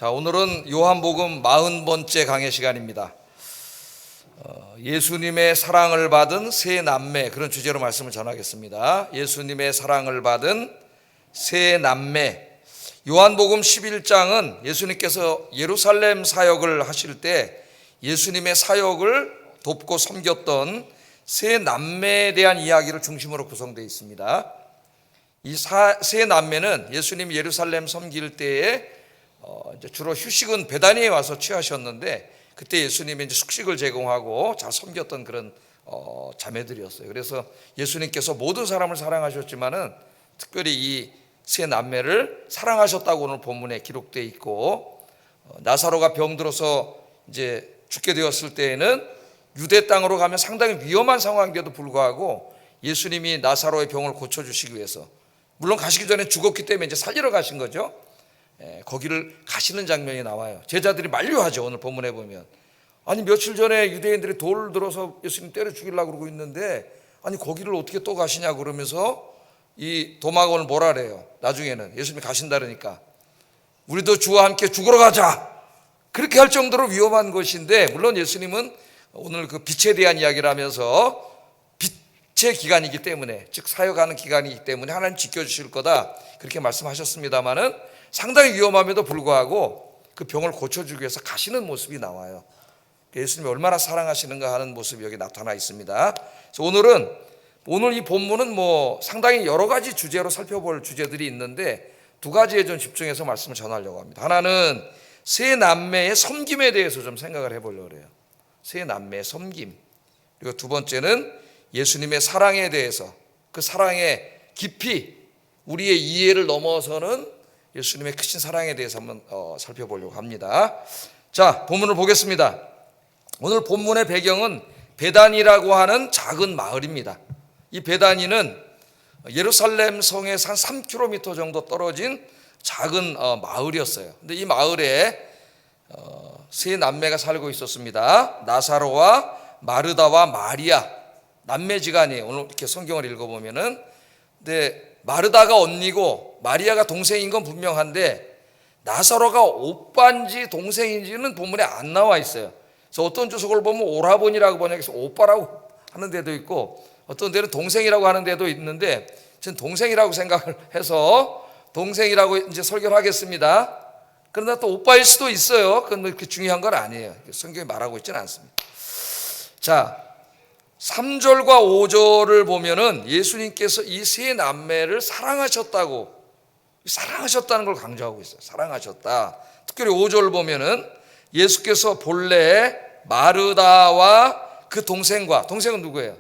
자, 오늘은 요한복음 40번째 강해 시간입니다. 예수님의 사랑을 받은 세 남매, 그런 주제로 말씀을 전하겠습니다. 예수님의 사랑을 받은 세 남매. 요한복음 11장은 예수님께서 예루살렘 사역을 하실 때 예수님의 사역을 돕고 섬겼던 세 남매에 대한 이야기를 중심으로 구성되어 있습니다. 이 세 남매는 예수님이 예루살렘 섬길 때에 이제 주로 휴식은 베다니에 와서 취하셨는데, 그때 예수님이 이제 숙식을 제공하고 잘 섬겼던 그런 자매들이었어요. 그래서 예수님께서 모든 사람을 사랑하셨지만은 특별히 이 세 남매를 사랑하셨다고 오늘 본문에 기록되어 있고, 나사로가 병들어서 이제 죽게 되었을 때에는 유대 땅으로 가면 상당히 위험한 상황인데도 불구하고 예수님이 나사로의 병을 고쳐주시기 위해서, 물론 가시기 전에 죽었기 때문에 이제 살리러 가신 거죠. 거기를 가시는 장면이 나와요. 제자들이 만류하죠. 오늘 본문에 보면, 아니 며칠 전에 유대인들이 돌을 들어서 예수님 때려 죽이려고 그러고 있는데 아니 거기를 어떻게 또 가시냐고 그러면서 이 도마곤을 뭐라 그래요. 나중에는 예수님이 가신다 그러니까 우리도 주와 함께 죽으러 가자, 그렇게 할 정도로 위험한 것인데, 물론 예수님은 오늘 그 빛에 대한 이야기를 하면서 빛의 기간이기 때문에, 즉 사역하는 기간이기 때문에 하나님 지켜주실 거다 그렇게 말씀하셨습니다마는 상당히 위험함에도 불구하고 그 병을 고쳐주기 위해서 가시는 모습이 나와요. 예수님이 얼마나 사랑하시는가 하는 모습이 여기 나타나 있습니다. 그래서 오늘 이 본문은 상당히 여러 가지 주제로 살펴볼 주제들이 있는데 두 가지에 좀 집중해서 말씀을 전하려고 합니다. 하나는 세 남매의 섬김에 대해서 좀 생각을 해보려고 해요. 세 남매의 섬김. 그리고 두 번째는 예수님의 사랑에 대해서, 그 사랑의 깊이, 우리의 이해를 넘어서는 예수님의 크신 사랑에 대해서 한번 살펴보려고 합니다. 자, 본문을 보겠습니다. 오늘 본문의 배경은 베다니라고 하는 작은 마을입니다. 이 베다니는 예루살렘 성에서 한 3km 정도 떨어진 작은 마을이었어요. 근데 이 마을에 세 남매가 살고 있었습니다. 나사로와 마르다와 마리아, 남매지간이에요. 오늘 이렇게 성경을 읽어보면은. 근데 마르다가 언니고 마리아가 동생인 건 분명한데 나사로가 오빠인지 동생인지는 본문에 안 나와 있어요. 그래서 어떤 주석을 보면 오라버니라고 번역해서 오빠라고 하는 데도 있고, 어떤 데는 동생이라고 하는 데도 있는데 저는 동생이라고 생각을 해서 동생이라고 이제 설교를 하겠습니다. 그러나 또 오빠일 수도 있어요. 그건 그렇게 중요한 건 아니에요. 성경이 말하고 있지는 않습니다. 자, 3절과 5절을 보면은 예수님께서 이 세 남매를 사랑하셨다는 걸 강조하고 있어요. 사랑하셨다. 특별히 5절을 보면은 예수께서 본래 마르다와 그 동생은 누구예요?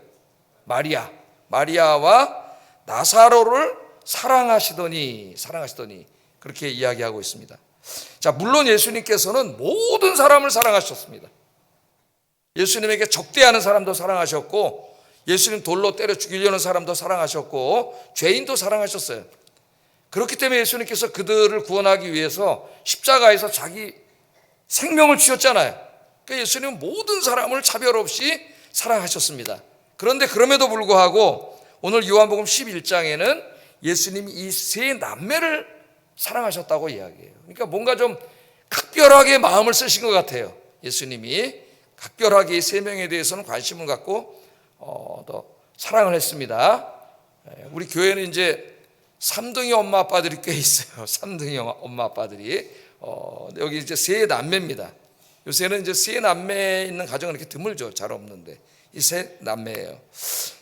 마리아와 나사로를 사랑하시더니 그렇게 이야기하고 있습니다. 자, 물론 예수님께서는 모든 사람을 사랑하셨습니다. 예수님에게 적대하는 사람도 사랑하셨고, 예수님 돌로 때려 죽이려는 사람도 사랑하셨고, 죄인도 사랑하셨어요. 그렇기 때문에 예수님께서 그들을 구원하기 위해서 십자가에서 자기 생명을 주셨잖아요. 그러니까 예수님은 모든 사람을 차별 없이 사랑하셨습니다. 그런데 그럼에도 불구하고 오늘 요한복음 11장에는 예수님이 이 세 남매를 사랑하셨다고 이야기해요. 그러니까 뭔가 좀 각별하게 마음을 쓰신 것 같아요. 예수님이 각별하게 이 세 명에 대해서는 관심을 갖고 더 사랑을 했습니다. 우리 교회는 이제 3등이 엄마 아빠들이 꽤 있어요. 3등이 엄마 아빠들이 여기 이제 세 남매입니다. 요새는 이제 세 남매 있는 가정은 이렇게 드물죠. 잘 없는데 이 세 남매예요.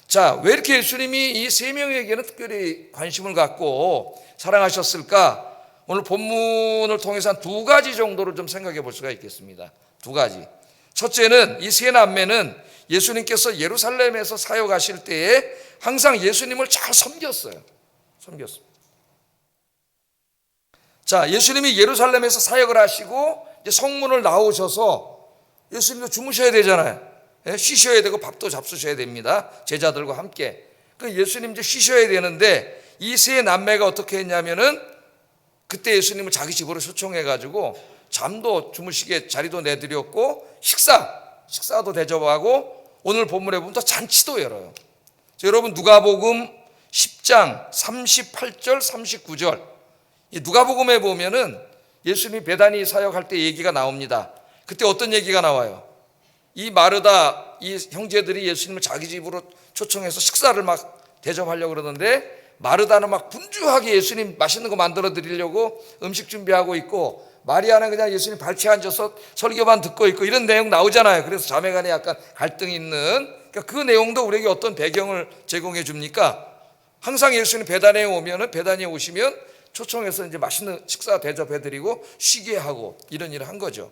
자, 왜 이렇게 예수님이 이 세 명에게는 특별히 관심을 갖고 사랑하셨을까? 오늘 본문을 통해서 한 두 가지 정도를 좀 생각해 볼 수가 있겠습니다. 두 가지. 첫째는 이 세 남매는 예수님께서 예루살렘에서 사역하실 때에 항상 예수님을 잘 섬겼어요. 자, 예수님이 예루살렘에서 사역을 하시고 이제 성문을 나오셔서 예수님도 주무셔야 되잖아요. 쉬셔야 되고 밥도 잡수셔야 됩니다. 제자들과 함께. 예수님 이제 쉬셔야 되는데 이 세 남매가 어떻게 했냐면은 그때 예수님을 자기 집으로 초청해가지고 잠도 주무시게 자리도 내드렸고 식사도 대접하고 오늘 본문에 보면 또 잔치도 열어요. 여러분 누가복음 10장 38절 39절 이 누가복음에 보면은 예수님이 베다니 사역할 때 얘기가 나옵니다. 그때 어떤 얘기가 나와요? 이 마르다 이 형제들이 예수님을 자기 집으로 초청해서 식사를 막 대접하려고 그러는데 마르다는 막 분주하게 예수님 맛있는 거 만들어 드리려고 음식 준비하고 있고, 마리아는 그냥 예수님 발치에 앉아서 설교만 듣고 있고, 이런 내용 나오잖아요. 그래서 자매간에 약간 갈등이 있는, 그러니까 그 내용도 우리에게 어떤 배경을 제공해 줍니까? 항상 예수님 베다니에 오시면 초청해서 이제 맛있는 식사 대접해 드리고 쉬게 하고 이런 일을 한 거죠.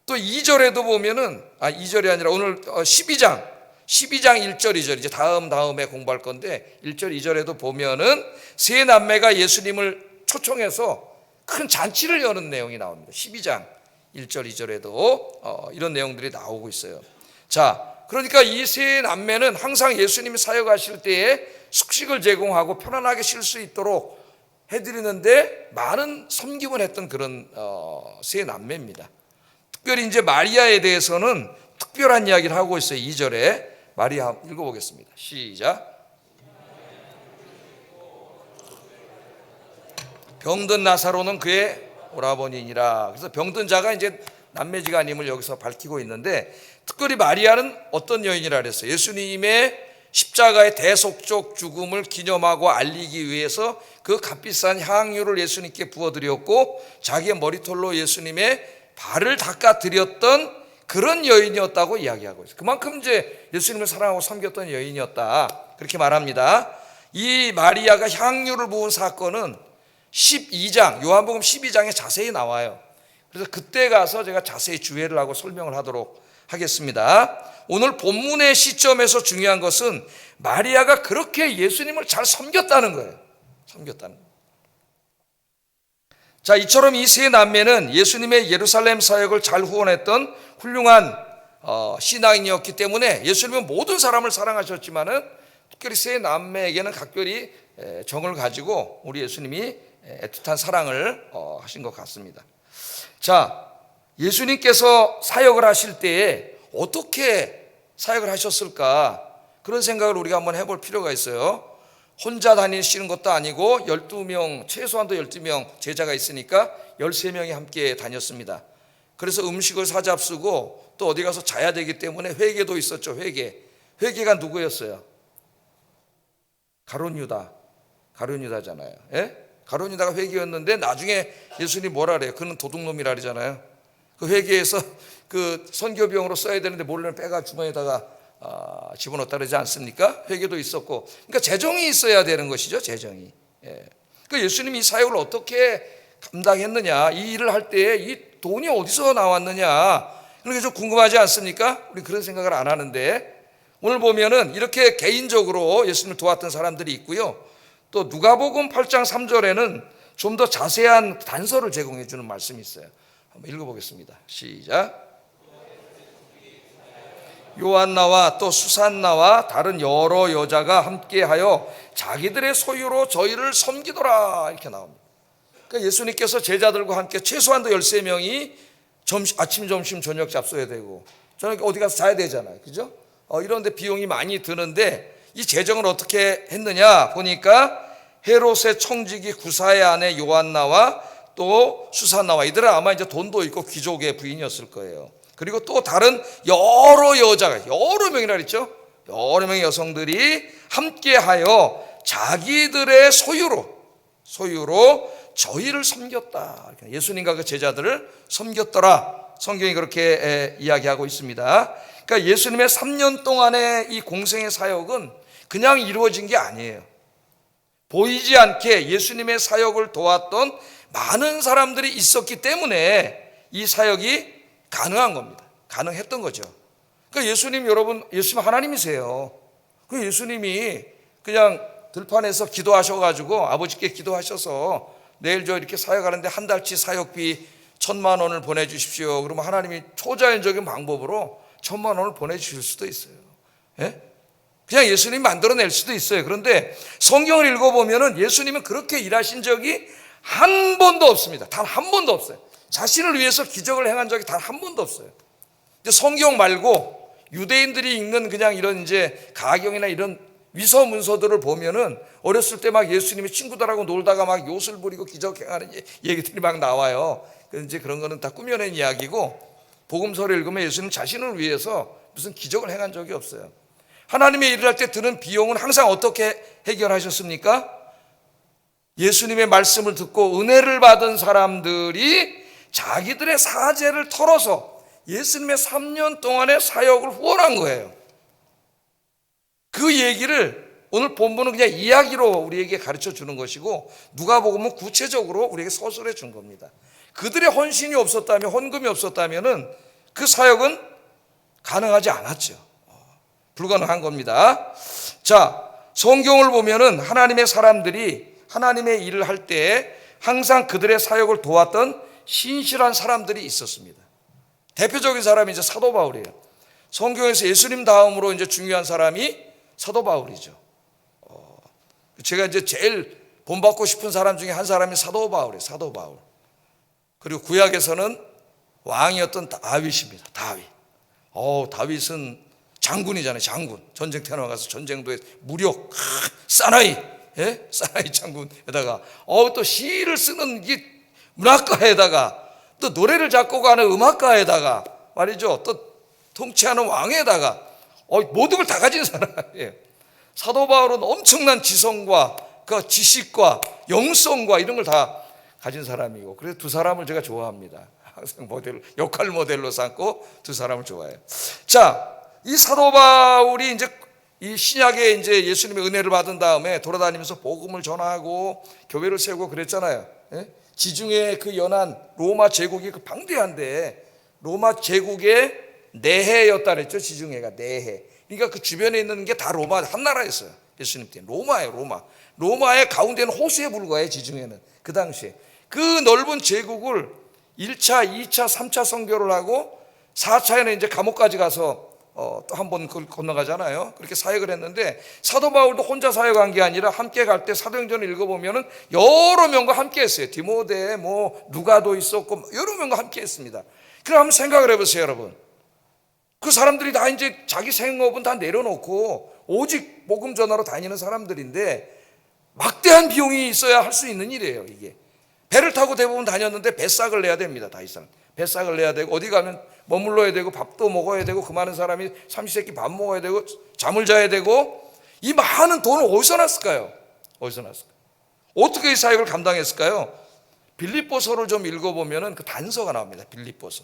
또 2절에도 보면은 2절이 아니라 오늘 12장 1절 2절 이제 다음에 공부할 건데 1절 2절에도 보면은 세 남매가 예수님을 초청해서 큰 잔치를 여는 내용이 나옵니다. 12장 1절 2절에도 이런 내용들이 나오고 있어요. 자, 그러니까 이 세 남매는 항상 예수님이 사역하실 때에 숙식을 제공하고 편안하게 쉴 수 있도록 해드리는데 많은 섬김을 했던 그런 세 남매입니다. 특별히 이제 마리아에 대해서는 특별한 이야기를 하고 있어요. 2절에 마리아 읽어보겠습니다. 시작. 병든 나사로는 그의 오라버니니라. 그래서 병든 자가 이제 남매지간임을 여기서 밝히고 있는데, 특별히 마리아는 어떤 여인이라 그랬어요? 예수님의 십자가의 대속적 죽음을 기념하고 알리기 위해서 그 값비싼 향유를 예수님께 부어드렸고 자기의 머리털로 예수님의 발을 닦아드렸던 그런 여인이었다고 이야기하고 있어요. 그만큼 이제 예수님을 사랑하고 섬겼던 여인이었다, 그렇게 말합니다. 이 마리아가 향유를 부은 사건은 12장 요한복음 12장에 자세히 나와요. 그래서 그때 가서 제가 자세히 주의를 하고 설명을 하도록 하겠습니다. 오늘 본문의 시점에서 중요한 것은 마리아가 그렇게 예수님을 잘 섬겼다는 거예요. 섬겼다는 거예요. 자, 이처럼 이 세 남매는 예수님의 예루살렘 사역을 잘 후원했던 훌륭한 신앙인이었기 때문에 예수님은 모든 사람을 사랑하셨지만은 특별히 세 남매에게는 각별히 정을 가지고 우리 예수님이 애틋한 사랑을 하신 것 같습니다. 자, 예수님께서 사역을 하실 때에 어떻게 사역을 하셨을까, 그런 생각을 우리가 한번 해볼 필요가 있어요. 혼자 다니시는 것도 아니고 12명, 최소한도 12명 제자가 있으니까 13명이 함께 다녔습니다. 그래서 음식을 사잡수고 또 어디 가서 자야 되기 때문에 회개도 있었죠. 회개가 누구였어요? 가룟 유다잖아요. 예? 가룟 유다가 회개였는데 나중에 예수님이 뭐라 그래요? 그는 도둑놈이라 그러잖아요. 그 회개에서 그 선교비용으로 써야 되는데 몰래 빼가 주머니에다가 집어넣었다 그러지 않습니까? 회개도 있었고, 그러니까 재정이 있어야 되는 것이죠. 재정이. 예. 그러니까 예수님이 이 사역을 어떻게 감당했느냐, 이 일을 할 때에 이 돈이 어디서 나왔느냐, 그런 게 좀 궁금하지 않습니까? 우리 그런 생각을 안 하는데 오늘 보면은 이렇게 개인적으로 예수님을 도왔던 사람들이 있고요. 또 누가복음 8장 3절에는 좀 더 자세한 단서를 제공해 주는 말씀이 있어요. 한번 읽어보겠습니다. 시작. 요한나와 또 수산나와 다른 여러 여자가 함께하여 자기들의 소유로 저희를 섬기더라, 이렇게 나옵니다. 그러니까 예수님께서 제자들과 함께 최소한도 13명이 아침, 점심, 저녁 잡숴야 되고, 저녁 어디 가서 자야 되잖아요. 그죠? 이런데 비용이 많이 드는데 이 재정을 어떻게 했느냐 보니까 헤롯의 청지기 구사의 아내 요한나와 또 수산나와, 이들은 아마 이제 돈도 있고 귀족의 부인이었을 거예요. 그리고 또 다른 여러 여자가, 여러 명이라 그랬죠. 여러 명의 여성들이 함께하여 자기들의 소유로 저희를 섬겼다. 예수님과 그 제자들을 섬겼더라. 성경이 그렇게 이야기하고 있습니다. 그러니까 예수님의 3년 동안의 이 공생의 사역은 그냥 이루어진 게 아니에요. 보이지 않게 예수님의 사역을 도왔던 많은 사람들이 있었기 때문에 이 사역이 가능한 겁니다. 가능했던 거죠. 그러니까 예수님, 여러분, 예수님 하나님이세요. 그 예수님이 그냥 들판에서 기도하셔가지고 아버지께 기도하셔서 내일 저 이렇게 사역하는데 한 달치 사역비 1,000만 원을 보내주십시오. 그러면 하나님이 초자연적인 방법으로 1,000만 원을 보내주실 수도 있어요. 예? 그냥 예수님이 만들어낼 수도 있어요. 그런데 성경을 읽어보면은 예수님은 그렇게 일하신 적이 한 번도 없습니다. 단 한 번도 없어요. 자신을 위해서 기적을 행한 적이 단 한 번도 없어요. 근데 성경 말고 유대인들이 읽는 그냥 이런 이제 가경이나 이런 위서 문서들을 보면은 어렸을 때 막 예수님이 친구들하고 놀다가 막 요술 부리고 기적 행하는 얘기들이 막 나와요. 이제 그런 거는 다 꾸며낸 이야기고, 복음서를 읽으면 예수님 자신을 위해서 무슨 기적을 행한 적이 없어요. 하나님의 일을 할 때 드는 비용은 항상 어떻게 해결하셨습니까? 예수님의 말씀을 듣고 은혜를 받은 사람들이 자기들의 사죄를 털어서 예수님의 3년 동안의 사역을 후원한 거예요. 그 얘기를 오늘 본문은 그냥 이야기로 우리에게 가르쳐 주는 것이고, 누가복음은 구체적으로 우리에게 서술해 준 겁니다. 그들의 헌신이 없었다면, 헌금이 없었다면 그 사역은 가능하지 않았죠. 불가능한 겁니다. 자, 성경을 보면은 하나님의 사람들이 하나님의 일을 할 때 항상 그들의 사역을 도왔던 신실한 사람들이 있었습니다. 대표적인 사람이 이제 사도 바울이에요. 성경에서 예수님 다음으로 이제 중요한 사람이 사도 바울이죠. 제가 이제 제일 본받고 싶은 사람 중에 한 사람이 사도 바울이에요. 사도 바울. 그리고 구약에서는 왕이었던 다윗입니다. 다윗. 다윗은 장군이잖아요. 장군. 전쟁터에 가서 전쟁도 해. 무력. 사나이. 예? 사나이 장군에다가 또 시를 쓰는 이 문학가에다가 또 노래를 작곡하는 음악가에다가 말이죠. 또 통치하는 왕에다가 모든 걸 다 가진 사람이에요. 사도 바울은 엄청난 지성과 그 지식과 영성과 이런 걸 다 가진 사람이고, 그래서 두 사람을 제가 좋아합니다. 항상 역할 모델로 삼고 두 사람을 좋아해요. 자, 이 사도 바울이 이제 이 신약에 이제 예수님의 은혜를 받은 다음에 돌아다니면서 복음을 전하고 교회를 세우고 그랬잖아요. 예? 지중해 그 연안 로마 제국이 그 방대한데 로마 제국의 내해였다 그랬죠. 지중해가 내해. 그러니까 그 주변에 있는 게 다 로마 한 나라였어요. 예수님 때 로마예요. 로마의 가운데는 호수에 불과해. 지중해는 그 당시에 그 넓은 제국을 1차, 2차, 3차 선교를 하고 4차에는 이제 감옥까지 가서 또 한 번 건너가잖아요. 그렇게 사역을 했는데, 사도 바울도 혼자 사역한 게 아니라 함께 갈 때 사도행전을 읽어보면은 여러 명과 함께 했어요. 디모데, 누가도 있었고 여러 명과 함께 했습니다. 그럼 한번 생각을 해보세요, 여러분. 그 사람들이 다 이제 자기 생업은 다 내려놓고 오직 복음 전하러 다니는 사람들인데 막대한 비용이 있어야 할 수 있는 일이에요. 이게 배를 타고 대부분 다녔는데 배싹을 내야 됩니다. 다 이상 배싹을 내야 되고 어디 가면 머물러야 되고 밥도 먹어야 되고, 그 많은 사람이 삼시세끼 밥 먹어야 되고 잠을 자야 되고, 이 많은 돈을 어디서 났을까요? 어떻게 이 사역을 감당했을까요? 빌립보서를 좀 읽어보면 그 단서가 나옵니다. 빌립보서.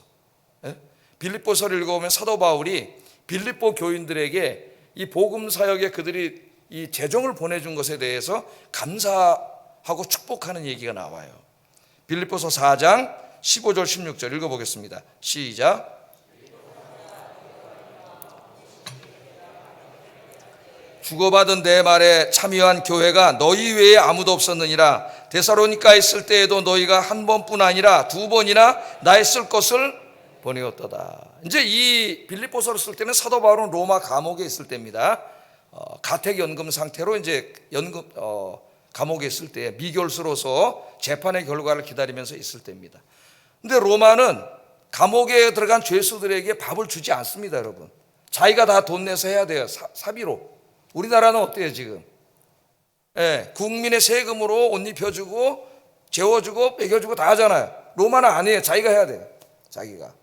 예? 빌립보서를 읽어보면 사도 바울이 빌립보 교인들에게 이 복음 사역에 그들이 이 재정을 보내준 것에 대해서 감사하고 축복하는 얘기가 나와요. 빌립보서 4장 15절 16절 읽어보겠습니다. 시작. 주고받은 내 말에 참여한 교회가 너희 외에 아무도 없었느니라. 데살로니가에 있을 때에도 너희가 한 번뿐 아니라 두 번이나 나의 쓸 것을 보내었도다. 이제 이 빌립보서를 쓸 때는 사도 바울은 로마 감옥에 있을 때입니다. 가택연금 상태로 이제 감옥에 있을 때 미결수로서 재판의 결과를 기다리면서 있을 때입니다. 근데 로마는 감옥에 들어간 죄수들에게 밥을 주지 않습니다, 여러분. 자기가 다 돈 내서 해야 돼요. 사비로. 우리나라는 어때요, 지금? 예, 국민의 세금으로 옷 입혀주고, 재워주고, 먹여주고 다 하잖아요. 로마는 아니에요. 자기가 해야 돼요. 자기가.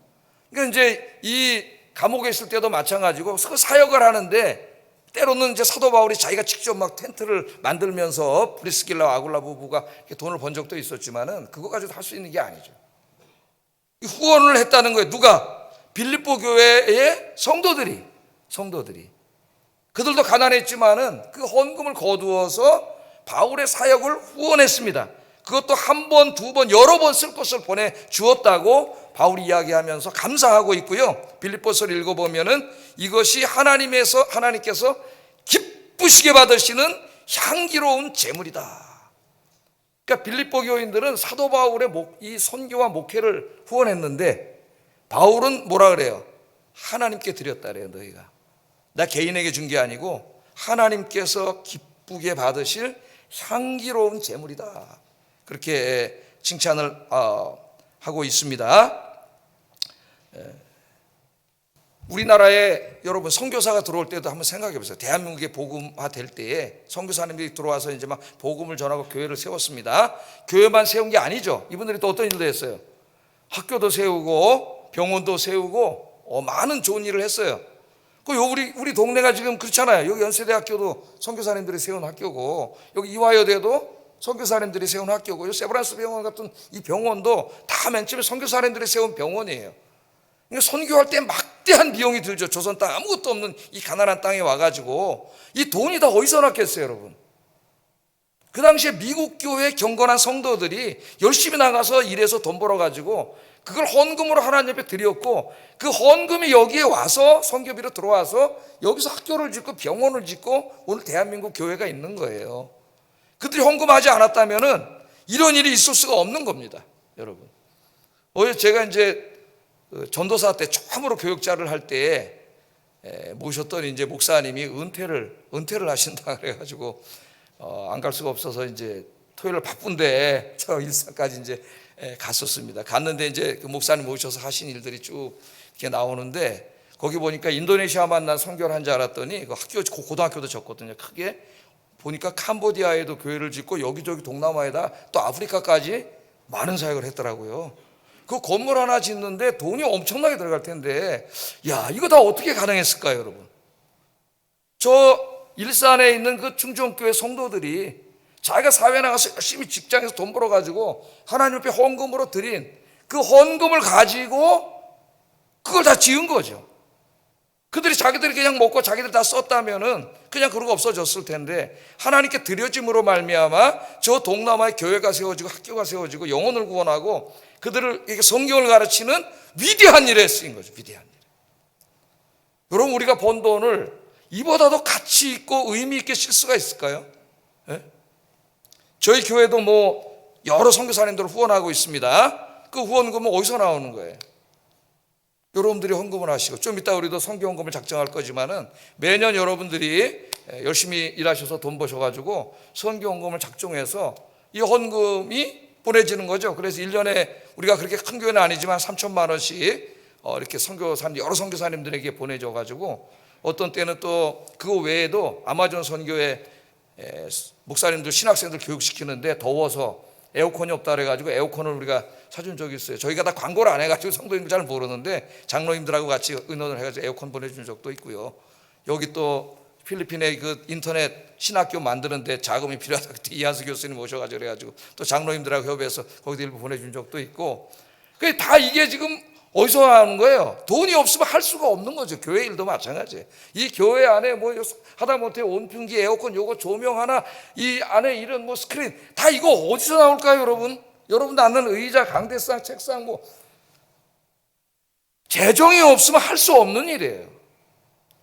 그러니까 이제 이 감옥에 있을 때도 마찬가지고, 그 사역을 하는데, 때로는 이제 사도 바울이 자기가 직접 막 텐트를 만들면서 브리스길라와 아굴라 부부가 돈을 번 적도 있었지만은, 그거 가지고 할 수 있는 게 아니죠. 후원을 했다는 거예요. 누가? 빌립보 교회의 성도들이. 그들도 가난했지만은 그 헌금을 거두어서 바울의 사역을 후원했습니다. 그것도 한 번, 두 번, 여러 번 쓸 것을 보내주었다고 바울이 이야기하면서 감사하고 있고요. 빌립보서를 읽어보면은 이것이 하나님께서 기쁘시게 받으시는 향기로운 제물이다. 그러니까 빌립보 교인들은 사도 바울의 이 선교와 목회를 후원했는데, 바울은 뭐라 그래요? 하나님께 드렸다 그래요. 너희가 나 개인에게 준 게 아니고 하나님께서 기쁘게 받으실 향기로운 제물이다. 그렇게 칭찬을 하고 있습니다. 우리나라에 여러분 선교사가 들어올 때도 한번 생각해 보세요. 대한민국에 복음화 될 때에 선교사님들이 들어와서 이제 막 복음을 전하고 교회를 세웠습니다. 교회만 세운 게 아니죠. 이분들이 또 어떤 일도 했어요. 학교도 세우고 병원도 세우고 많은 좋은 일을 했어요. 우리 동네가 지금 그렇잖아요. 여기 연세대학교도 선교사님들이 세운 학교고, 여기 이화여대도 선교사님들이 세운 학교고, 세브란스 병원 같은 이 병원도 다 맨 처음에 선교사님들이 세운 병원이에요. 그러니까 선교할 때 막대한 비용이 들죠. 조선 땅 아무것도 없는 이 가난한 땅에 와가지고 이 돈이 다 어디서 났겠어요, 여러분? 그 당시에 미국 교회 경건한 성도들이 열심히 나가서 일해서 돈 벌어가지고 그걸 헌금으로 하나님 앞에 드렸고, 그 헌금이 여기에 와서 선교비로 들어와서 여기서 학교를 짓고 병원을 짓고 오늘 대한민국 교회가 있는 거예요. 그들이 헌금하지 않았다면은 이런 일이 있을 수가 없는 겁니다, 여러분. 제가 이제 전도사 때 처음으로 교육자를 할 때 모셨던 이제 목사님이 은퇴를 하신다 그래가지고 안 갈 수가 없어서 이제 토요일 바쁜데 저 일산까지 이제 갔었습니다. 갔는데 이제 그 목사님 모셔서 하신 일들이 쭉 이렇게 나오는데, 거기 보니까 인도네시아 만난 선교를 한 줄 알았더니 그 고등학교도 졌거든요. 크게 보니까 캄보디아에도 교회를 짓고 여기저기 동남아에다 또 아프리카까지 많은 사역을 했더라고요. 그 건물 하나 짓는데 돈이 엄청나게 들어갈 텐데, 야, 이거 다 어떻게 가능했을까요, 여러분? 저 일산에 있는 그 충정교회 성도들이 자기가 사회 나가서 열심히 직장에서 돈 벌어가지고 하나님 앞에 헌금으로 드린 그 헌금을 가지고 그걸 다 지은 거죠. 자기들이 그냥 먹고 자기들 다 썼다면은 그냥 그러고 없어졌을 텐데, 하나님께 드려짐으로 말미암아 저 동남아에 교회가 세워지고 학교가 세워지고 영혼을 구원하고 그들을 이렇게 성경을 가르치는 위대한 일에 쓰인 거죠. 위대한 일. 여러분, 우리가 번 돈을 이보다도 가치 있고 의미 있게 쓸 수가 있을까요? 네? 저희 교회도 여러 선교사님들을 후원하고 있습니다. 그 후원금은 어디서 나오는 거예요? 여러분들이 헌금을 하시고, 좀 이따 우리도 선교 헌금을 작정할 거지만은 매년 여러분들이 열심히 일하셔서 돈 버셔가지고 선교 헌금을 작정해서 이 헌금이 보내지는 거죠. 그래서 1년에 우리가 그렇게 큰 교회는 아니지만 3천만 원씩 이렇게 여러 선교사님들에게 보내줘가지고, 어떤 때는 또 그거 외에도 아마존 선교회 목사님들 신학생들 교육시키는데 더워서 에어컨이 없다 그래가지고 에어컨을 우리가 사준 적이 있어요. 저희가 다 광고를 안 해가지고 성도님들 잘 모르는데 장로님들하고 같이 의논을 해가지고 에어컨 보내준 적도 있고요. 여기 또 필리핀에 그 인터넷 신학교 만드는데 자금이 필요하다 그때 이하수 교수님 오셔가지고 그래가지고 또 장로님들하고 협의해서 거기도 일부 보내준 적도 있고, 다 이게 지금 어디서 나오는 거예요? 돈이 없으면 할 수가 없는 거죠. 교회 일도 마찬가지예요. 이 교회 안에 하다못해 온풍기, 에어컨, 요거 조명 하나, 이 안에 이런 스크린 다 이거 어디서 나올까요, 여러분? 여러분도 앉는 의자, 강대상, 책상 재정이 없으면 할 수 없는 일이에요.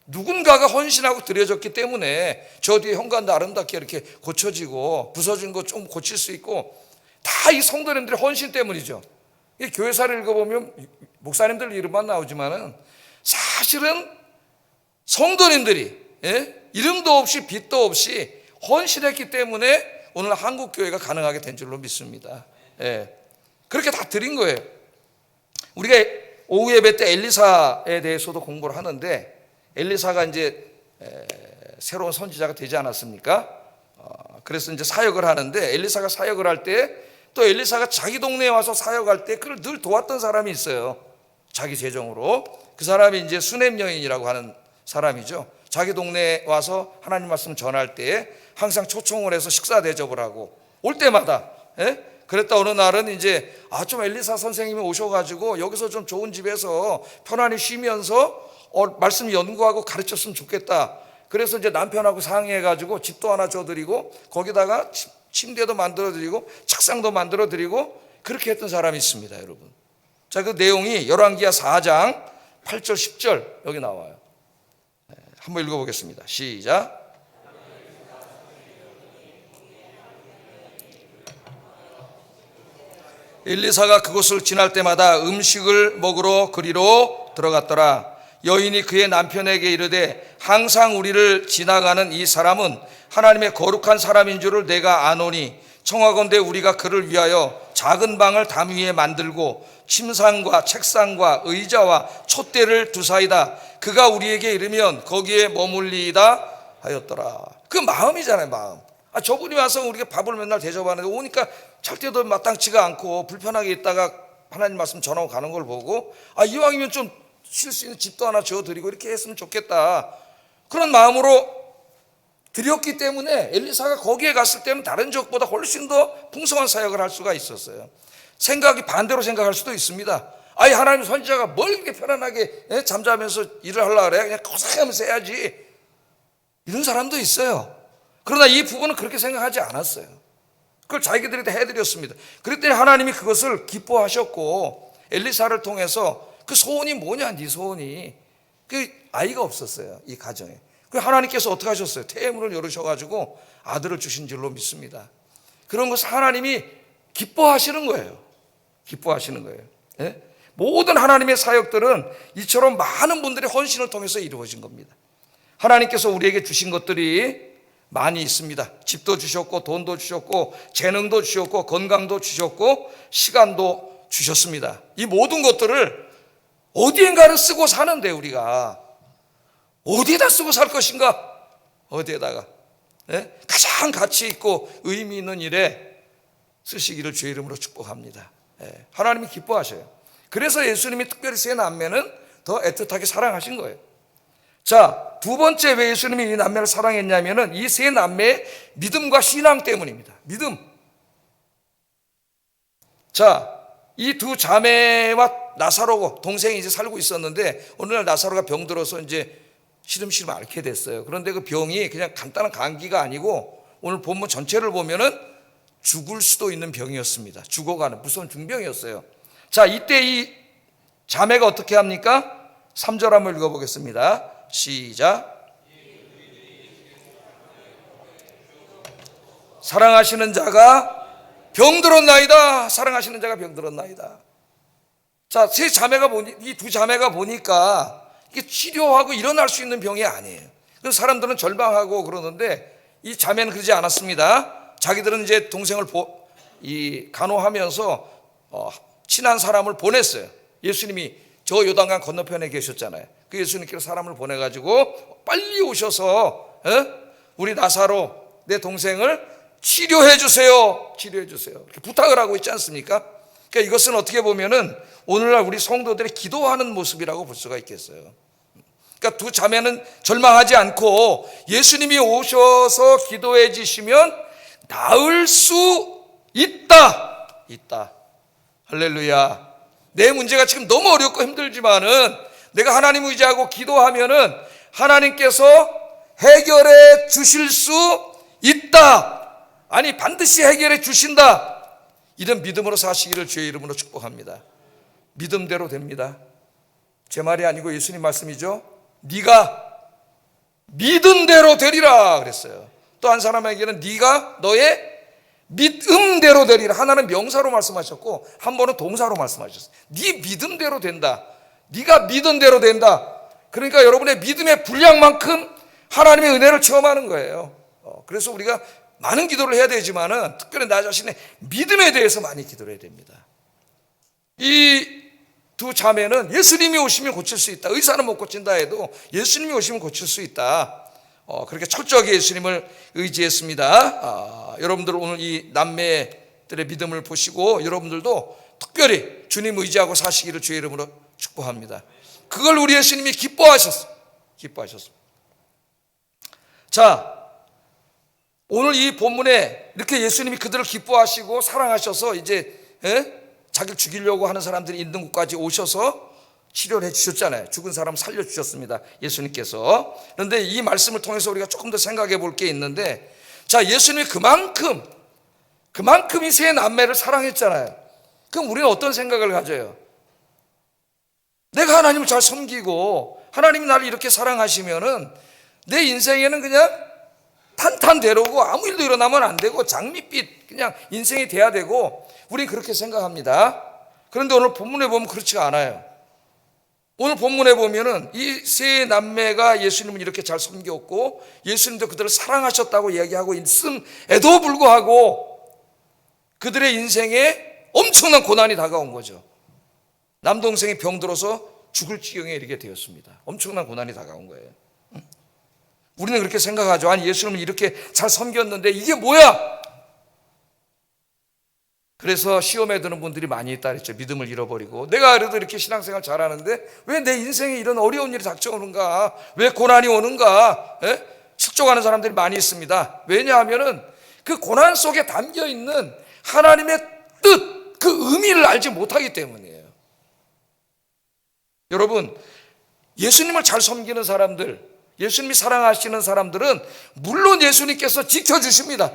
누군가가 헌신하고 드려졌기 때문에 저 뒤에 현관도 아름답게 이렇게 고쳐지고 부서진 거 좀 고칠 수 있고, 다 이 성도님들의 헌신 때문이죠. 이 교회사를 읽어보면 목사님들 이름만 나오지만은 사실은 성도님들이 이름도 없이 빚도 없이 헌신했기 때문에 오늘 한국 교회가 가능하게 된 줄로 믿습니다. 그렇게 다 드린 거예요. 우리가 오후 예배 때 엘리사에 대해서도 공부를 하는데, 엘리사가 이제 새로운 선지자가 되지 않았습니까? 그래서 이제 사역을 하는데, 엘리사가 사역을 할 때 또 엘리사가 자기 동네에 와서 사역할 때 그를 늘 도왔던 사람이 있어요. 자기 재정으로. 그 사람이 이제 수넴 여인이라고 하는 사람이죠. 자기 동네에 와서 하나님 말씀 전할 때 항상 초청을 해서 식사 대접을 하고 올 때마다. 그랬다 어느 날은 이제 좀 엘리사 선생님이 오셔가지고 여기서 좀 좋은 집에서 편안히 쉬면서 말씀 연구하고 가르쳤으면 좋겠다. 그래서 이제 남편하고 상의해가지고 집도 하나 줘드리고 거기다가 침대도 만들어드리고 책상도 만들어드리고 그렇게 했던 사람이 있습니다, 여러분. 자, 그 내용이 열왕기하 4장 8절 10절 여기 나와요. 한번 읽어보겠습니다. 시작. 엘리사가 그곳을 지날 때마다 음식을 먹으러 그리로 들어갔더라. 여인이 그의 남편에게 이르되 항상 우리를 지나가는 이 사람은 하나님의 거룩한 사람인 줄을 내가 아노니 청하건대 우리가 그를 위하여 작은 방을 담 위에 만들고 침상과 책상과 의자와 촛대를 두사이다. 그가 우리에게 이르면 거기에 머물리이다 하였더라. 그 마음이잖아요, 마음. 저분이 와서 우리가 밥을 맨날 대접하는데 오니까 절대도 마땅치가 않고 불편하게 있다가 하나님 말씀 전하고 가는 걸 보고 이왕이면 좀 쉴 수 있는 집도 하나 지어드리고 이렇게 했으면 좋겠다, 그런 마음으로 드렸기 때문에 엘리사가 거기에 갔을 때는 다른 지역보다 훨씬 더 풍성한 사역을 할 수가 있었어요. 생각이 반대로 생각할 수도 있습니다. 하나님 선지자가 뭘 이렇게 편안하게 잠자면서 일을 하려고 그래, 그냥 고생하면서 해야지, 이런 사람도 있어요. 그러나 이 부부는 그렇게 생각하지 않았어요. 그걸 자기들이 다 해드렸습니다. 그랬더니 하나님이 그것을 기뻐하셨고 엘리사를 통해서 그 소원이 뭐냐, 네 소원이, 그 아이가 없었어요, 이 가정에. 그 하나님께서 어떻게 하셨어요? 태문을 열으셔가지고 아들을 주신 줄로 믿습니다. 그런 것을 하나님이 기뻐하시는 거예요. 기뻐하시는 거예요. 예? 모든 하나님의 사역들은 이처럼 많은 분들의 헌신을 통해서 이루어진 겁니다. 하나님께서 우리에게 주신 것들이 많이 있습니다. 집도 주셨고 돈도 주셨고 재능도 주셨고 건강도 주셨고 시간도 주셨습니다. 이 모든 것들을 어디엔가를 쓰고 사는데 우리가 어디에다 쓰고 살 것인가? 어디에다가? 가장 가치 있고 의미 있는 일에 쓰시기를 주의 이름으로 축복합니다. 하나님이 기뻐하셔요. 그래서 예수님이 특별히 세 남매는 더 애틋하게 사랑하신 거예요. 자, 두 번째 왜 예수님이 이 남매를 사랑했냐면은 이 세 남매의 믿음과 신앙 때문입니다. 믿음. 자, 이 두 자매와 나사로 동생이 이제 살고 있었는데 어느 날 나사로가 병들어서 이제 시름시름 앓게 됐어요. 그런데 그 병이 그냥 간단한 감기가 아니고 오늘 본문 전체를 보면은 죽을 수도 있는 병이었습니다. 죽어가는 무서운 중병이었어요. 자, 이때 이 자매가 어떻게 합니까? 3절 한번 읽어보겠습니다. 시작. 사랑하시는 자가 병들었나이다. 사랑하시는 자가 병들었나이다. 자, 세 자매가 이 두 자매가 보니까 이게 치료하고 일어날 수 있는 병이 아니에요. 그래서 사람들은 절망하고 그러는데 이 자매는 그러지 않았습니다. 자기들은 이제 동생을 간호하면서 친한 사람을 보냈어요. 예수님이 저 요단강 건너편에 계셨잖아요. 그 예수님께서 사람을 보내가지고 빨리 오셔서 우리 나사로 내 동생을 치료해 주세요. 치료해 주세요. 이렇게 부탁을 하고 있지 않습니까? 그러니까 이것은 어떻게 보면은 오늘날 우리 성도들이 기도하는 모습이라고 볼 수가 있겠어요. 그러니까 두 자매는 절망하지 않고 예수님이 오셔서 기도해 주시면 나을 수 있다. 할렐루야. 내 문제가 지금 너무 어렵고 힘들지만은 내가 하나님 의지하고 기도하면은 하나님께서 해결해 주실 수 있다. 아니, 반드시 해결해 주신다. 이런 믿음으로 사시기를 주의 이름으로 축복합니다. 믿음대로 됩니다. 제 말이 아니고 예수님 말씀이죠. 네가 믿은 대로 되리라 그랬어요. 또 한 사람에게는 네가 너의 믿음대로 되리라. 하나는 명사로 말씀하셨고 한 번은 동사로 말씀하셨어요. 네 믿음대로 된다. 네가 믿은 대로 된다. 그러니까 여러분의 믿음의 분량만큼 하나님의 은혜를 체험하는 거예요. 그래서 우리가 많은 기도를 해야 되지만은 특별히 나 자신의 믿음에 대해서 많이 기도를 해야 됩니다. 이 두 자매는 예수님이 오시면 고칠 수 있다. 의사는 못 고친다 해도 예수님이 오시면 고칠 수 있다. 그렇게 철저하게 예수님을 의지했습니다. 여러분들 오늘 이 남매들의 믿음을 보시고 여러분들도 특별히 주님 의지하고 사시기를 주의 이름으로 축복합니다. 그걸 우리 예수님이 기뻐하셨습니다. 자, 오늘 이 본문에 이렇게 예수님이 그들을 기뻐하시고 사랑하셔서 이제 자기를 죽이려고 하는 사람들이 있는 곳까지 오셔서 치료를 해주셨잖아요. 죽은 사람 살려주셨습니다, 예수님께서. 그런데 이 말씀을 통해서 우리가 조금 더 생각해 볼 게 있는데, 자, 예수님이 그만큼 이 세 남매를 사랑했잖아요. 그럼 우리는 어떤 생각을 가져요? 내가 하나님을 잘 섬기고 하나님이 나를 이렇게 사랑하시면은 내 인생에는 그냥 탄탄대로고 아무 일도 일어나면 안 되고 장밋빛 그냥 인생이 돼야 되고 우린 그렇게 생각합니다. 그런데 오늘 본문에 보면 그렇지가 않아요. 오늘 본문에 보면은 이 세 남매가 예수님을 이렇게 잘 섬겼고 예수님도 그들을 사랑하셨다고 이야기하고 있음에도 불구하고 그들의 인생에 엄청난 고난이 다가온 거죠. 남동생이 병들어서 죽을 지경에 이르게 되었습니다. 엄청난 고난이 다가온 거예요. 우리는 그렇게 생각하죠. 아니, 예수님을 이렇게 잘 섬겼는데 이게 뭐야? 그래서 시험에 드는 분들이 많이 있다 그랬죠. 믿음을 잃어버리고, 내가 그래도 이렇게 신앙생활 잘하는데 왜 내 인생에 이런 어려운 일이 닥쳐오는가, 왜 고난이 오는가, 실족하는 사람들이 많이 있습니다. 왜냐하면은 그 고난 속에 담겨있는 하나님의 뜻, 그 의미를 알지 못하기 때문이에요. 여러분, 예수님을 잘 섬기는 사람들, 예수님이 사랑하시는 사람들은 물론 예수님께서 지켜주십니다.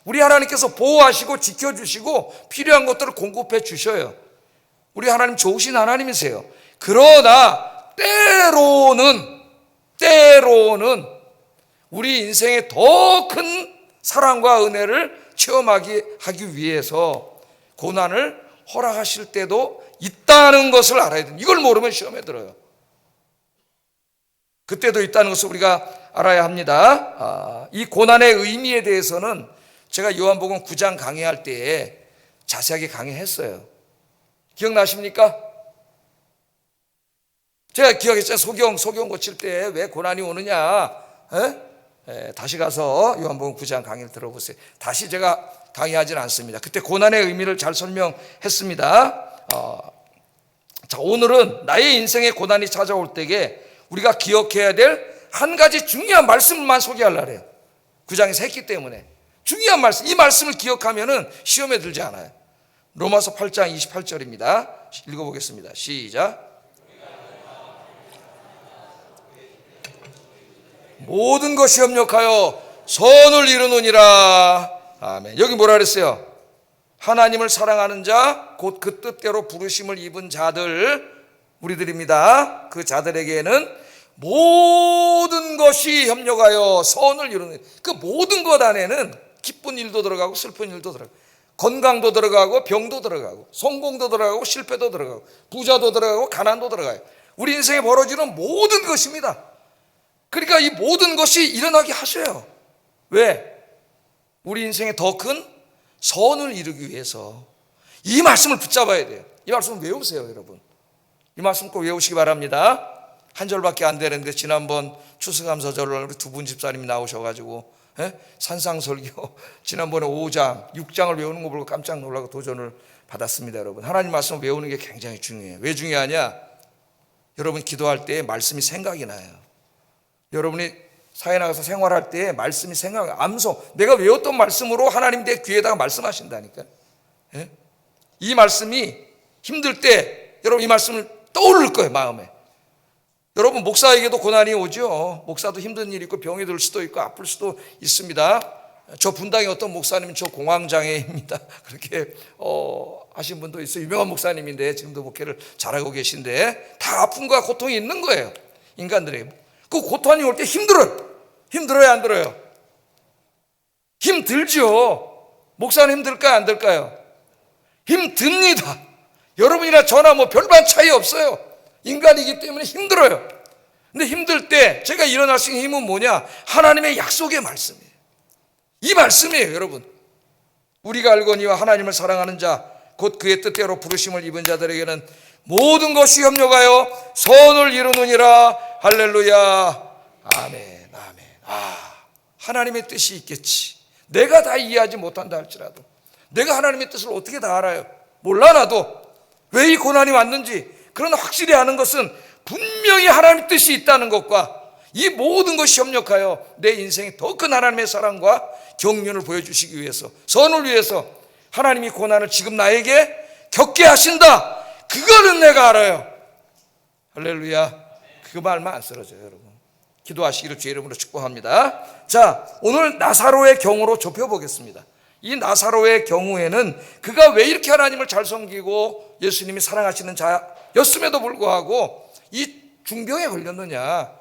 우리 하나님께서 보호하시고 지켜주시고 필요한 것들을 공급해 주셔요. 우리 하나님 좋으신 하나님이세요. 그러나 때로는 우리 인생에 더 큰 사랑과 은혜를 체험하기 위해서 고난을 허락하실 때도 있다는 것을 알아야 됩니다. 이걸 모르면 시험에 들어요. 그때도 있다는 것을 우리가 알아야 합니다. 이 고난의 의미에 대해서는 제가 요한복음 9장 강의할 때에 자세하게 강의했어요. 기억나십니까? 제가 기억했잖아요. 소경 고칠 때 왜 고난이 오느냐. 다시 가서 요한복음 9장 강의를 들어보세요. 다시 제가 강의하지는 않습니다. 그때 고난의 의미를 잘 설명했습니다. 자, 오늘은 나의 인생에 고난이 찾아올 때에 우리가 기억해야 될 한 가지 중요한 말씀만 소개하려고 해요. 9장에서 했기 때문에 중요한 말씀, 이 말씀을 기억하면은 시험에 들지 않아요. 로마서 8장 28절입니다. 읽어보겠습니다. 시작. 모든 것이 협력하여 선을 이루느니라. 아멘. 여기 뭐라 그랬어요? 하나님을 사랑하는 자, 곧 그 뜻대로 부르심을 입은 자들, 우리들입니다. 그 자들에게는 모든 것이 협력하여 선을 이루는, 그 모든 것 안에는 기쁜 일도 들어가고 슬픈 일도 들어가고, 건강도 들어가고 병도 들어가고, 성공도 들어가고 실패도 들어가고, 부자도 들어가고 가난도 들어가요. 우리 인생에 벌어지는 모든 것입니다. 그러니까 이 모든 것이 일어나게 하셔요. 왜? 우리 인생에 더 큰 선을 이루기 위해서 이 말씀을 붙잡아야 돼요. 이 말씀을 외우세요, 여러분. 이 말씀 꼭 외우시기 바랍니다. 한 절밖에 안 되는데 지난번 추수감사절을 두 분 집사님이 나오셔가지고 산상설교 지난번에 5장, 6장을 외우는 거 보고 깜짝 놀라고 도전을 받았습니다. 여러분, 하나님 말씀을 외우는 게 굉장히 중요해요. 왜 중요하냐? 여러분 기도할 때 말씀이 생각이 나요. 여러분이 사회 나가서 생활할 때 말씀이 생각나요. 암송, 내가 외웠던 말씀으로 하나님 내 귀에다가 말씀하신다니까. 이 말씀이 힘들 때 여러분 이 말씀을 떠오를 거예요, 마음에. 여러분, 목사에게도 고난이 오죠. 목사도 힘든 일이 있고 병이 들 수도 있고 아플 수도 있습니다. 저 분당의 어떤 목사님은 저 공황장애입니다. 그렇게 하신 분도 있어요. 유명한 목사님인데 지금도 목회를 잘하고 계신데 다 아픔과 고통이 있는 거예요. 인간들에게. 그 고통이 올 때 힘들어요. 힘들어요, 안 들어요? 힘들죠. 목사는 힘들까요, 안 들까요? 힘듭니다. 여러분이나 저나 뭐 별반 차이 없어요. 인간이기 때문에 힘들어요. 근데 힘들 때 제가 일어날 수 있는 힘은 뭐냐? 하나님의 약속의 말씀이에요. 이 말씀이에요, 여러분. 우리가 알거니와 하나님을 사랑하는 자, 곧 그의 뜻대로 부르심을 입은 자들에게는 모든 것이 협력하여 선을 이루느니라. 할렐루야. 아멘, 아멘. 하나님의 뜻이 있겠지. 내가 다 이해하지 못한다 할지라도, 내가 하나님의 뜻을 어떻게 다 알아요? 몰라, 나도. 왜 이 고난이 왔는지. 그러나 확실히 아는 것은 분명히 하나님의 뜻이 있다는 것과 이 모든 것이 협력하여 내 인생에 더 큰 하나님의 사랑과 경륜을 보여주시기 위해서, 선을 위해서 하나님이 고난을 지금 나에게 겪게 하신다. 그거는 내가 알아요. 할렐루야. 그 말만 안 쓰러져요, 여러분. 기도하시기를 주의 이름으로 축복합니다. 자, 오늘 나사로의 경우로 좁혀보겠습니다. 이 나사로의 경우에는 그가 왜 이렇게 하나님을 잘 섬기고 예수님이 사랑하시는 자였음에도 불구하고 이 중병에 걸렸느냐.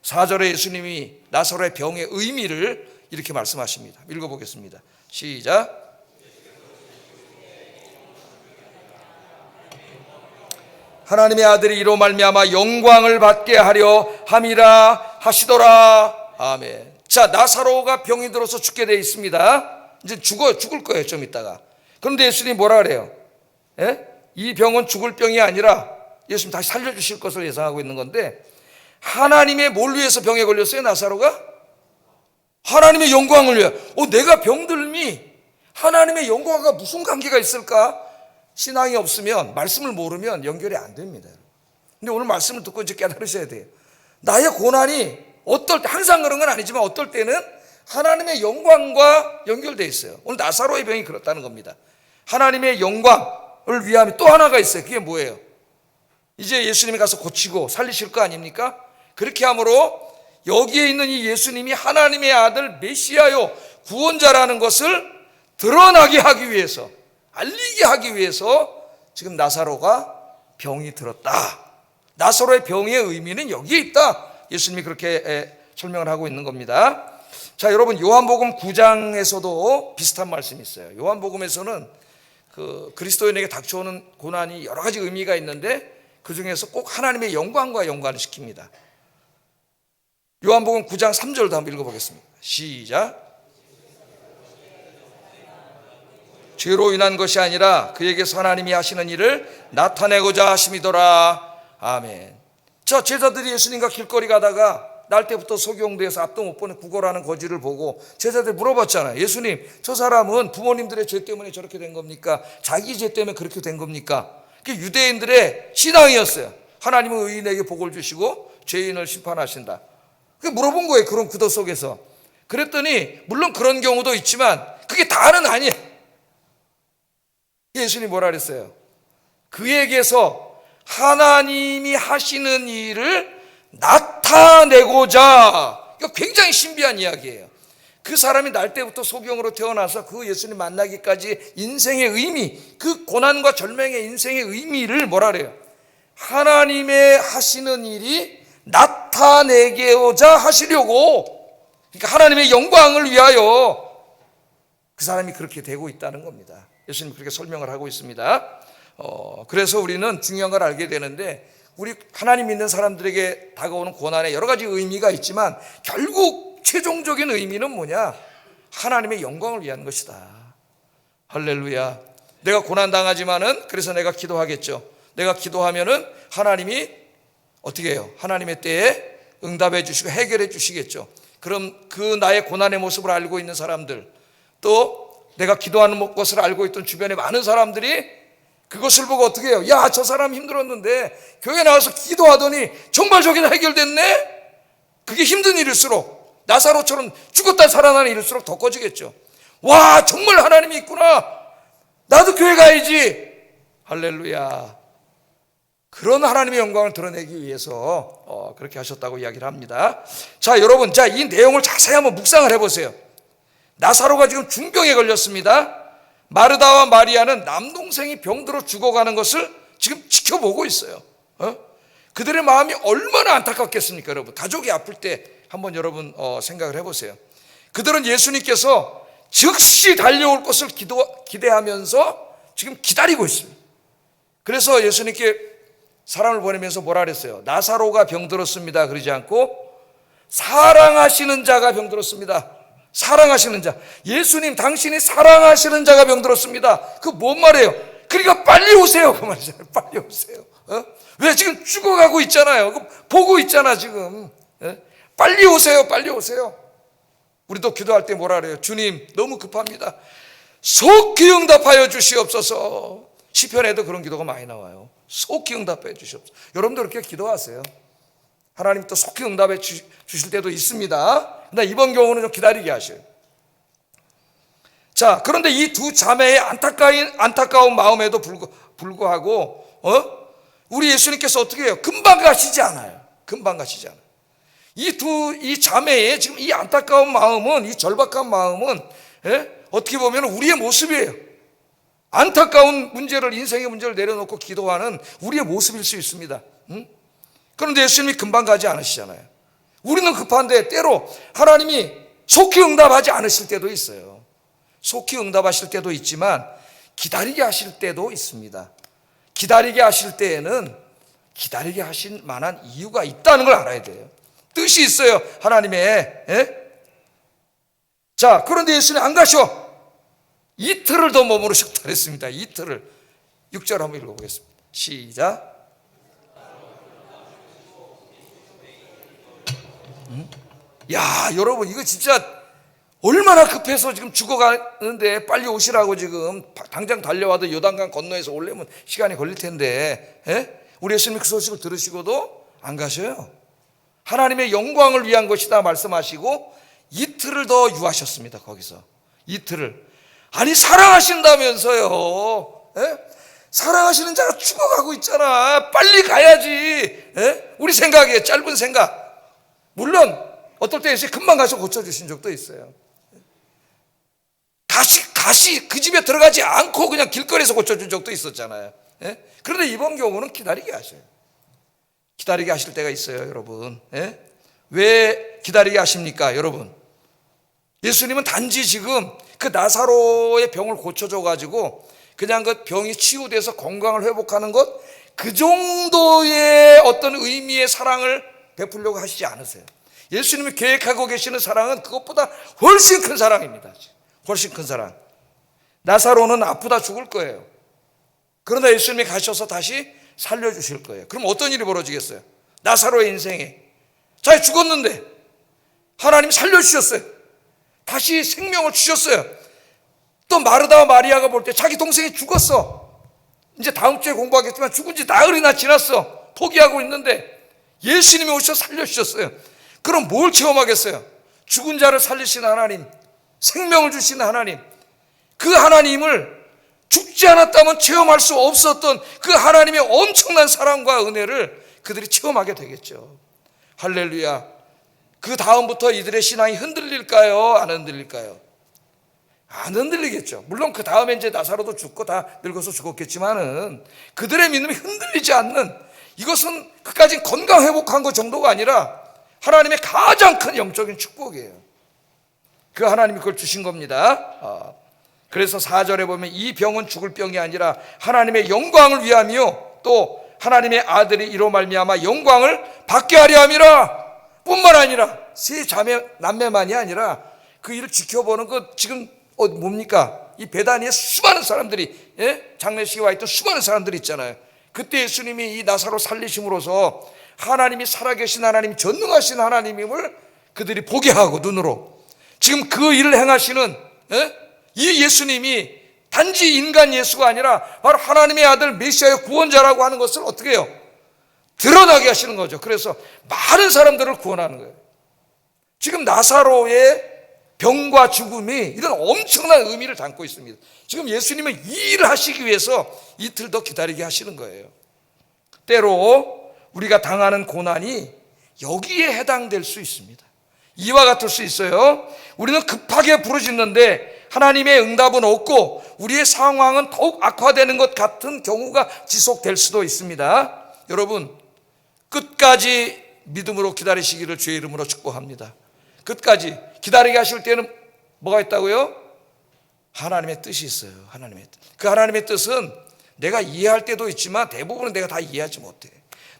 4절에 예수님이 나사로의 병의 의미를 이렇게 말씀하십니다. 읽어보겠습니다. 시작. 하나님의 아들이 이로 말미암아 영광을 받게 하려 함이라 하시더라. 아멘. 자, 나사로가 병이 들어서 죽게 되어 있습니다. 이제 죽을 거예요, 좀 있다가. 그런데 예수님이 뭐라 그래요? 예? 이 병은 죽을 병이 아니라 예수님 다시 살려주실 것을 예상하고 있는 건데, 하나님의 뭘 위해서 병에 걸렸어요, 나사로가? 하나님의 영광을 위해. 내가 병들미 하나님의 영광과 무슨 관계가 있을까? 신앙이 없으면, 말씀을 모르면 연결이 안 됩니다. 근데 오늘 말씀을 듣고 이제 깨달으셔야 돼요. 나의 고난이 어떨 때, 항상 그런 건 아니지만 어떨 때는 하나님의 영광과 연결되어 있어요. 오늘 나사로의 병이 그렇다는 겁니다. 하나님의 영광을 위함이 또 하나가 있어요. 그게 뭐예요? 이제 예수님이 가서 고치고 살리실 거 아닙니까? 그렇게 함으로 여기에 있는 이 예수님이 하나님의 아들 메시아요 구원자라는 것을 드러나게 하기 위해서, 알리게 하기 위해서 지금 나사로가 병이 들었다. 나사로의 병의 의미는 여기에 있다. 예수님이 그렇게 설명을 하고 있는 겁니다. 자, 여러분, 요한복음 9장에서도 비슷한 말씀이 있어요. 요한복음에서는 그리스도인에게 닥쳐오는 고난이 여러 가지 의미가 있는데 그 중에서 꼭 하나님의 영광과 연관을 시킵니다. 요한복음 9장 3절도 한번 읽어보겠습니다. 시작. 죄로 인한 것이 아니라 그에게서 하나님이 하시는 일을 나타내고자 하심이더라. 아멘. 자, 제자들이 예수님과 길거리 가다가 날 때부터 소경도에서 앞도 못 보는 구걸하는 거지를 보고 제자들이 물어봤잖아요. 예수님, 저 사람은 부모님들의 죄 때문에 저렇게 된 겁니까? 자기 죄 때문에 그렇게 된 겁니까? 그게 유대인들의 신앙이었어요. 하나님은 의인에게 복을 주시고 죄인을 심판하신다. 그게 물어본 거예요. 그런 구도 속에서. 그랬더니 물론 그런 경우도 있지만 그게 다는 아니에요. 예수님이 뭐라 그랬어요? 그에게서 하나님이 하시는 일을 나타내고자. 이거 굉장히 신비한 이야기예요. 그 사람이 날 때부터 소경으로 태어나서 그 예수님 만나기까지 인생의 의미, 그 고난과 절망의 인생의 의미를 뭐라 그래요? 하나님의 하시는 일이 나타내고자 하시려고, 그러니까 하나님의 영광을 위하여 그 사람이 그렇게 되고 있다는 겁니다. 예수님 그렇게 설명을 하고 있습니다. 그래서 우리는 중요한 걸 알게 되는데, 우리 하나님 믿는 사람들에게 다가오는 고난에 여러 가지 의미가 있지만 결국 최종적인 의미는 뭐냐? 하나님의 영광을 위한 것이다. 할렐루야. 내가 고난당하지만은 그래서 내가 기도하겠죠. 내가 기도하면은 하나님이 어떻게 해요? 하나님의 때에 응답해 주시고 해결해 주시겠죠. 그럼 그 나의 고난의 모습을 알고 있는 사람들, 또 내가 기도하는 것을 알고 있던 주변의 많은 사람들이 그것을 보고 어떻게 해요? 야, 저 사람 힘들었는데 교회 나와서 기도하더니 정말 저게 다 해결됐네? 그게 힘든 일일수록, 나사로처럼 죽었다 살아나는 일일수록 더 커지겠죠. 와, 정말 하나님이 있구나. 나도 교회 가야지. 할렐루야. 그런 하나님의 영광을 드러내기 위해서 그렇게 하셨다고 이야기를 합니다. 자, 여러분, 자, 이 내용을 자세히 한번 묵상을 해보세요. 나사로가 지금 중병에 걸렸습니다. 마르다와 마리아는 남동생이 병들어 죽어가는 것을 지금 지켜보고 있어요. 그들의 마음이 얼마나 안타깝겠습니까, 여러분? 가족이 아플 때 한번 여러분 생각을 해보세요. 그들은 예수님께서 즉시 달려올 것을 기대하면서 지금 기다리고 있습니다. 그래서 예수님께 사람을 보내면서 뭐라 그랬어요? 나사로가 병들었습니다 그러지 않고 사랑하시는 자가 병들었습니다. 사랑하시는 자. 예수님, 당신이 사랑하시는 자가 병들었습니다. 그 뭔 말이에요? 그러니까 빨리 오세요 그 말이잖아요. 빨리 오세요. 왜? 지금 죽어가고 있잖아요. 보고 있잖아 지금. 빨리 오세요. 빨리 오세요. 우리도 기도할 때 뭐라 그래요? 주님, 너무 급합니다. 속히 응답하여 주시옵소서. 시편에도 그런 기도가 많이 나와요. 속히 응답해 주시옵소서. 여러분도 그렇게 기도하세요. 하나님 또 속히 응답해 주실 때도 있습니다. 근데 이번 경우는 좀 기다리게 하셔요. 자, 그런데 이 두 자매의 안타까운 마음에도 불구하고 우리 예수님께서 어떻게 해요? 금방 가시지 않아요. 금방 가시지 않아요. 이 자매의 지금 이 안타까운 마음은, 이 절박한 마음은 어떻게 보면 우리의 모습이에요. 안타까운 문제를, 인생의 문제를 내려놓고 기도하는 우리의 모습일 수 있습니다. 그런데 예수님이 금방 가지 않으시잖아요. 우리는 급한데 때로 하나님이 속히 응답하지 않으실 때도 있어요. 속히 응답하실 때도 있지만 기다리게 하실 때도 있습니다. 기다리게 하실 때에는 기다리게 하실 만한 이유가 있다는 걸 알아야 돼요. 뜻이 있어요, 하나님의. 자, 그런데 예수님 안 가셔. 이틀을 더 머무르셨다 그랬습니다. 이틀을. 6절 한번 읽어보겠습니다. 시작. 야, 여러분 이거 진짜 얼마나 급해서 지금 죽어가는데 빨리 오시라고 지금 당장 달려와도 요단강 건너에서 오려면 시간이 걸릴 텐데, 우리 예수님이 그 소식을 들으시고도 안 가셔요. 하나님의 영광을 위한 것이다 말씀하시고 이틀을 더 유하셨습니다. 거기서 이틀을. 아니 사랑하신다면서요. 사랑하시는 자가 죽어가고 있잖아. 빨리 가야지. 우리 생각에 짧은 생각. 물론 어떨 때 금방 가서 고쳐주신 적도 있어요. 다시 그 집에 들어가지 않고 그냥 길거리에서 고쳐준 적도 있었잖아요. 그런데 이번 경우는 기다리게 하셔요. 기다리게 하실 때가 있어요, 여러분. 왜 기다리게 하십니까, 여러분? 예수님은 단지 지금 그 나사로의 병을 고쳐줘 가지고 그냥 그 병이 치유돼서 건강을 회복하는 것, 그 정도의 어떤 의미의 사랑을 베풀려고 하시지 않으세요. 예수님이 계획하고 계시는 사랑은 그것보다 훨씬 큰 사랑입니다. 훨씬 큰 사랑. 나사로는 아프다 죽을 거예요. 그러나 예수님이 가셔서 다시 살려주실 거예요. 그럼 어떤 일이 벌어지겠어요? 나사로의 인생에 자기 죽었는데 하나님 살려주셨어요. 다시 생명을 주셨어요. 또 마르다와 마리아가 볼 때 자기 동생이 죽었어. 이제 다음 주에 공부하겠지만 죽은 지 나흘이나 지났어. 포기하고 있는데 예수님이 오셔서 살려주셨어요. 그럼 뭘 체험하겠어요? 죽은 자를 살리시는 하나님, 생명을 주시는 하나님, 그 하나님을 죽지 않았다면 체험할 수 없었던 그 하나님의 엄청난 사랑과 은혜를 그들이 체험하게 되겠죠. 할렐루야. 그 다음부터 이들의 신앙이 흔들릴까요? 안 흔들릴까요? 안 흔들리겠죠. 물론 그 다음에 이제 나사로도 죽고 다 늙어서 죽었겠지만은 그들의 믿음이 흔들리지 않는, 이것은 그까지 건강 회복한 것 정도가 아니라 하나님의 가장 큰 영적인 축복이에요. 그 하나님이 그걸 주신 겁니다. 그래서 4절에 보면 이 병은 죽을 병이 아니라 하나님의 영광을 위함이요 또 하나님의 아들이 이로 말미암아 영광을 받게 하려 함이라. 뿐만 아니라 세 자매 남매만이 아니라 그 일을 지켜보는 그 지금 뭡니까? 이 베다니에 수많은 사람들이, 장례식에 와 있던 수많은 사람들이 있잖아요. 그때 예수님이 이 나사로 살리심으로써 하나님이 살아계신 하나님, 전능하신 하나님임을 그들이 보게 하고 눈으로 지금 그 일을 행하시는 이 예수님이 단지 인간 예수가 아니라 바로 하나님의 아들 메시아의 구원자라고 하는 것을 어떻게 해요? 드러나게 하시는 거죠. 그래서 많은 사람들을 구원하는 거예요. 지금 나사로의 병과 죽음이 이런 엄청난 의미를 담고 있습니다. 지금 예수님은 이 일을 하시기 위해서 이틀 더 기다리게 하시는 거예요. 때로 우리가 당하는 고난이 여기에 해당될 수 있습니다. 이와 같을 수 있어요. 우리는 급하게 부르짖는데 하나님의 응답은 없고 우리의 상황은 더욱 악화되는 것 같은 경우가 지속될 수도 있습니다. 여러분, 끝까지 믿음으로 기다리시기를 주의 이름으로 축복합니다. 끝까지 기다리게 하실 때는 뭐가 있다고요? 하나님의 뜻이 있어요. 하나님의 뜻. 그 하나님의 뜻은 내가 이해할 때도 있지만 대부분은 내가 다 이해하지 못해.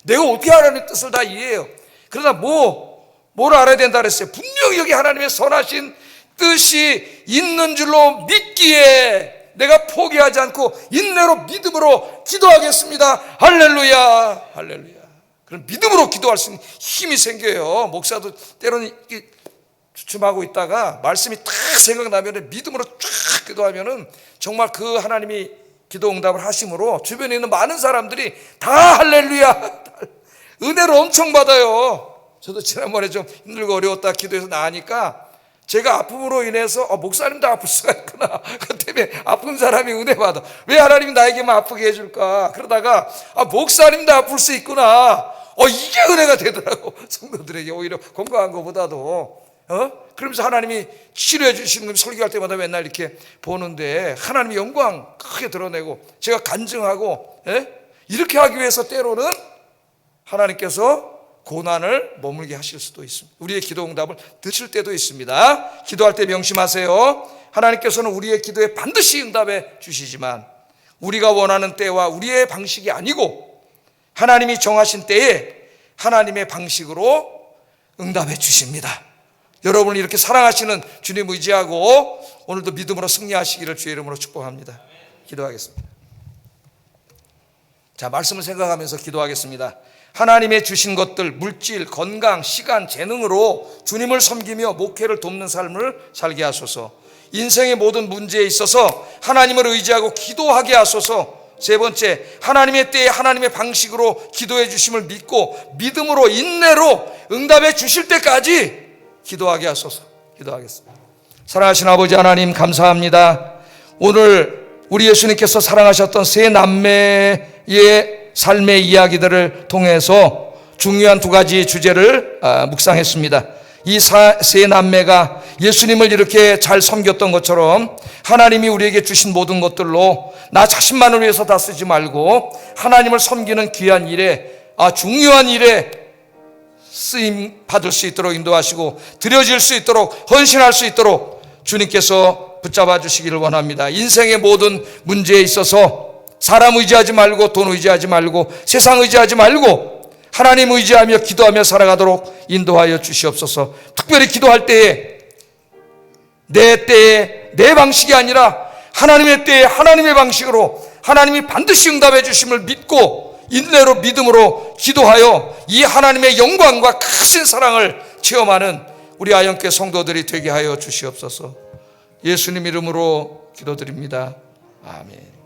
내가 어떻게 하나님의 뜻을 다 이해해요? 그러나 뭘 알아야 된다 그랬어요? 분명히 여기 하나님의 선하신 뜻이 있는 줄로 믿기에 내가 포기하지 않고 인내로 믿음으로 기도하겠습니다. 할렐루야, 할렐루야. 그럼 믿음으로 기도할 수 있는 힘이 생겨요. 목사도 때로는 주춤하고 있다가 말씀이 딱 생각나면 믿음으로 쫙 기도하면은 정말 그 하나님이 기도 응답을 하심으로 주변에 있는 많은 사람들이 다 할렐루야, 은혜를 엄청 받아요. 저도 지난번에 좀 힘들고 어려웠다 기도해서 나으니까 제가 아픔으로 인해서 목사님도 아플 수가 있구나. 그 때문에 아픈 사람이 은혜 받아. 왜 하나님이 나에게만 아프게 해줄까? 그러다가 목사님도 아플 수 있구나. 이게 은혜가 되더라고. 성도들에게 오히려 건강한 것보다도. 그러면서 하나님이 치료해 주시는 걸 설교할 때마다 맨날 이렇게 보는데 하나님의 영광 크게 드러내고 제가 간증하고 이렇게 하기 위해서 때로는 하나님께서 고난을 머물게 하실 수도 있습니다. 우리의 기도 응답을 드실 때도 있습니다. 기도할 때 명심하세요. 하나님께서는 우리의 기도에 반드시 응답해 주시지만 우리가 원하는 때와 우리의 방식이 아니고 하나님이 정하신 때에 하나님의 방식으로 응답해 주십니다. 여러분을 이렇게 사랑하시는 주님 의지하고 오늘도 믿음으로 승리하시기를 주의 이름으로 축복합니다. 기도하겠습니다. 자, 말씀을 생각하면서 기도하겠습니다. 하나님의 주신 것들, 물질, 건강, 시간, 재능으로 주님을 섬기며 목회를 돕는 삶을 살게 하소서. 인생의 모든 문제에 있어서 하나님을 의지하고 기도하게 하소서. 세 번째, 하나님의 때에 하나님의 방식으로 기도해 주심을 믿고 믿음으로 인내로 응답해 주실 때까지 기도하게 하소서. 기도하겠습니다. 사랑하신 아버지 하나님, 감사합니다. 오늘 우리 예수님께서 사랑하셨던 세 남매의 삶의 이야기들을 통해서 중요한 두 가지 주제를 묵상했습니다. 이 세 남매가 예수님을 이렇게 잘 섬겼던 것처럼 하나님이 우리에게 주신 모든 것들로 나 자신만을 위해서 다 쓰지 말고 하나님을 섬기는 귀한 일에, 중요한 일에 쓰임 받을 수 있도록 인도하시고 드려질 수 있도록, 헌신할 수 있도록 주님께서 붙잡아 주시기를 원합니다. 인생의 모든 문제에 있어서 사람 의지하지 말고, 돈 의지하지 말고, 세상 의지하지 말고 하나님 의지하며 기도하며 살아가도록 인도하여 주시옵소서. 특별히 기도할 때에 내 때에 내 방식이 아니라 하나님의 때에 하나님의 방식으로 하나님이 반드시 응답해 주심을 믿고 인내로 믿음으로 기도하여 이 하나님의 영광과 크신 사랑을 체험하는 우리 아영교회 성도들이 되게 하여 주시옵소서. 예수님 이름으로 기도드립니다. 아멘.